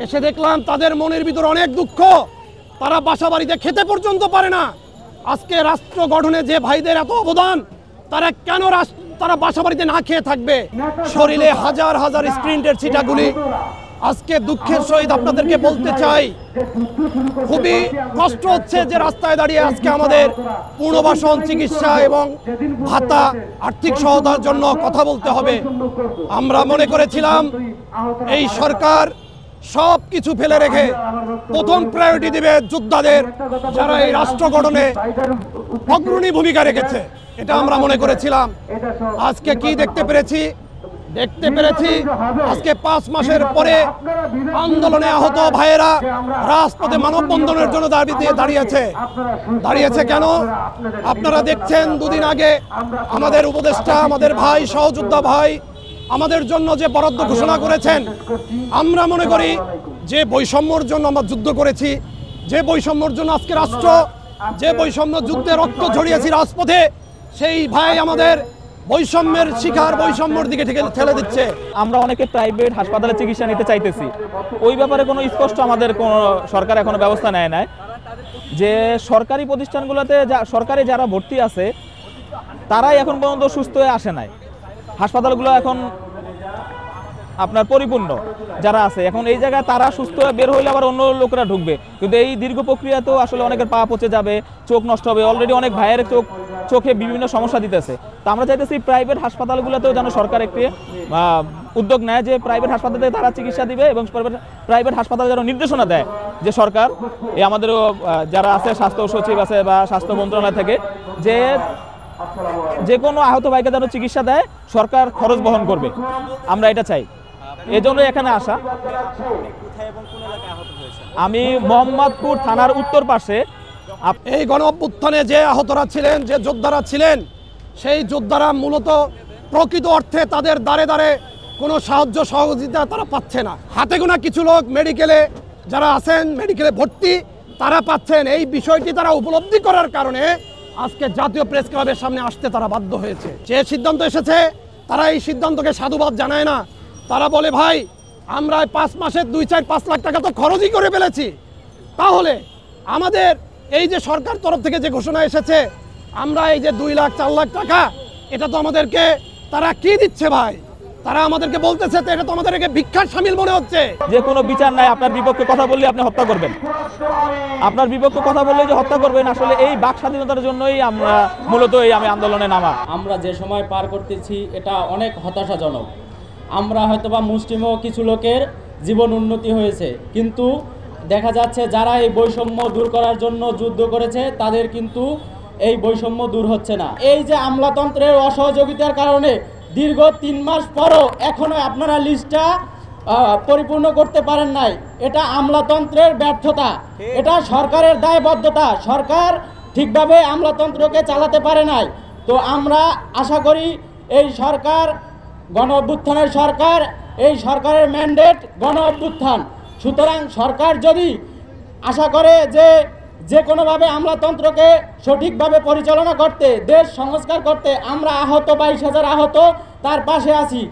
এসে দেখলাম তাদের মনের ভিতর অনেক দুঃখ, তারা বাসা বাড়িতে খেতে পর্যন্ত পারে না। আজকে রাষ্ট্র গঠনে যে ভাইদের এত অবদান, তারা কেন তারা বাসা বাড়িতে না খেয়ে থাকবে? শরীরে হাজার হাজার স্প্রিন্টের ছিটাগুলি। আজকে দুঃখের সহিত আপনাদেরকে বলতে চাই, খুবই কষ্ট হচ্ছে যে রাস্তায় দাঁড়িয়ে আজকে আমাদের পুনর্বাসন, চিকিৎসা এবং ভাতা, আর্থিক সহায়তার জন্য কথা বলতে হবে। আমরা মনে করেছিলাম এই সরকার সব কিছু ফেলে রেখে প্রথম প্রায়োরিটি দিবে যোদ্ধাদের, যারা এই রাষ্ট্র গঠনে অগ্রণী ভূমিকা রেখেছে। এটা আমরা মনে করেছিলাম। আজকে কি দেখতে পেরেছি আজকে 5 মাসের পরে আন্দোলনে আহত ভাইয়েরা রাজপথে মানববন্ধনের জন্য দাঁড়িয়েছে কেন? আপনারা দেখছেন দুদিন আগে আমাদের উপদেষ্টা, আমাদের ভাই, সহযোদ্ধা ভাই আমাদের জন্য যে বরাদ্দ ঘোষণা করেছেন, আমরা মনে করি যে বৈষম্যর জন্য আমরা যুদ্ধ করেছি, যে বৈষম্যর জন্য আজকে রাষ্ট্র, যে বৈষম্য যুদ্ধে রক্ত ঝরিয়েছি রাজপথে, সেই ভাই আমাদের বৈষম্যের শিকার, বৈষম্যের দিকে ঠেলে দিচ্ছে। আমরা অনেকে প্রাইভেট হাসপাতালে চিকিৎসা নিতে চাইতেছি, ওই ব্যাপারে কোনো স্পষ্ট আমাদের কোনো সরকার এখনো ব্যবস্থা নেয় নাই। যে সরকারি প্রতিষ্ঠানগুলোতে সরকারি যারা ভর্তি আছে তারাই এখন পর্যন্ত সুস্থ হয়ে আসে নাই। হাসপাতালগুলো এখন আপনার পরিপূর্ণ যারা আছে, এখন এই জায়গায় তারা সুস্থ হয়ে বের হইলে আবার অন্য লোকেরা ঢুকবে, কিন্তু এই দীর্ঘ প্রক্রিয়াতেও আসলে অনেকের পা পচে যাবে, চোখ নষ্ট হবে। অলরেডি অনেক ভাইয়ের চোখে বিভিন্ন সমস্যা দিতেছে। তো আমরা চাইতেছি প্রাইভেট হাসপাতালগুলোতেও যেন সরকার একটি উদ্যোগ নেয় যে প্রাইভেট হাসপাতালে তারা চিকিৎসা দিবে, এবং প্রাইভেট হাসপাতালে যেন নির্দেশনা দেয় যে সরকার, এই আমাদেরও যারা আছে স্বাস্থ্য সচিব আছে বা স্বাস্থ্য মন্ত্রণালয় থেকে, যে কোনো আহত ভাইকে যেন চিকিৎসা দেয়, সরকার খরচ বহন করবে। আমরা এটা চাই, এজন্য এখানে আসা। আমি মোহাম্মদপুর থানার উত্তর পাশে। এই গণ অভ্যুত্থানে যে আহতরা ছিলেন, যে যোদ্ধারা ছিলেন, সেই যোদ্ধারা মূলত প্রকৃত অর্থে তাদের দ্বারে দ্বারে কোনো সাহায্য সহযোগিতা তারা পাচ্ছে না। হাতে গোনা কিছু লোক মেডিকেলে যারা আছেন, মেডিকেলে ভর্তি, তারা পাচ্ছেন। এই বিষয়টি তারা উপলব্ধি করার কারণে আজকে জাতীয় প্রেস ক্লাবের সামনে আসতে তারা বাধ্য হয়েছে। যে সিদ্ধান্ত এসেছে, তারা এই সিদ্ধান্তকে সাধুবাদ জানায় না। তারা বলে, ভাই আমরা 5 মাসে 2-4-5 লাখ টাকা তো খরচই করে ফেলেছি, তাহলে আমাদের এই যে সরকার তরফ থেকে যে ঘোষণা এসেছে, আমরা এই যে 2 লাখ 4 লাখ টাকা, এটা তো আমাদেরকে তারা কি দিচ্ছে ভাই? তারা আমাদেরকে বলতেছে তো এটা তো আমাদেরকে ভিক্ষার শামিল মনে হচ্ছে। যে কোনো বিচার নাই, আপনার বিপক্ষে কথা বললে আপনি হত্যা করবেন, আপনার বিপক্ষে কথা বললে যে হত্যা করবেন। আসলে এই বাক স্বাধীনতার জন্যই আমরা মূলত এই আন্দোলনে নামা। আমরা যে সময় পার করতেছি এটা অনেক হতাশাজনক। আমরা হয়তোবা মুসলিমও কিছু লোকের জীবন উন্নতি হয়েছে, কিন্তু দেখা যাচ্ছে যারা এই বৈষম্য দূর করার জন্য যুদ্ধ করেছে তাদের কিন্তু এই বৈষম্য দূর হচ্ছে না। এই যে আমলাতন্ত্রের অসহযোগিতার কারণে দীর্ঘ 3 মাস পরও এখনো আপনারা লিস্টটা পরিপূর্ণ করতে পারেন নাই। এটা আমলাতন্ত্রের ব্যর্থতা, এটা সরকারের দায়বদ্ধতা। সরকার ঠিকভাবে আমলাতন্ত্রকে চালাতে পারে নাই। তো আমরা আশা করি এই সরকার গণ অভ্যুত্থানের সরকার, এই সরকারের ম্যান্ডেট গণ অভ্যুত্থান। সুতরাং সরকার যদি আশা করে যে কোনোভাবে আমলাতন্ত্রকে সঠিকভাবে পরিচালনা করতে, দেশ সংস্কার করতে, আমরা আহত 22,000 আহত তার পাশে আছি।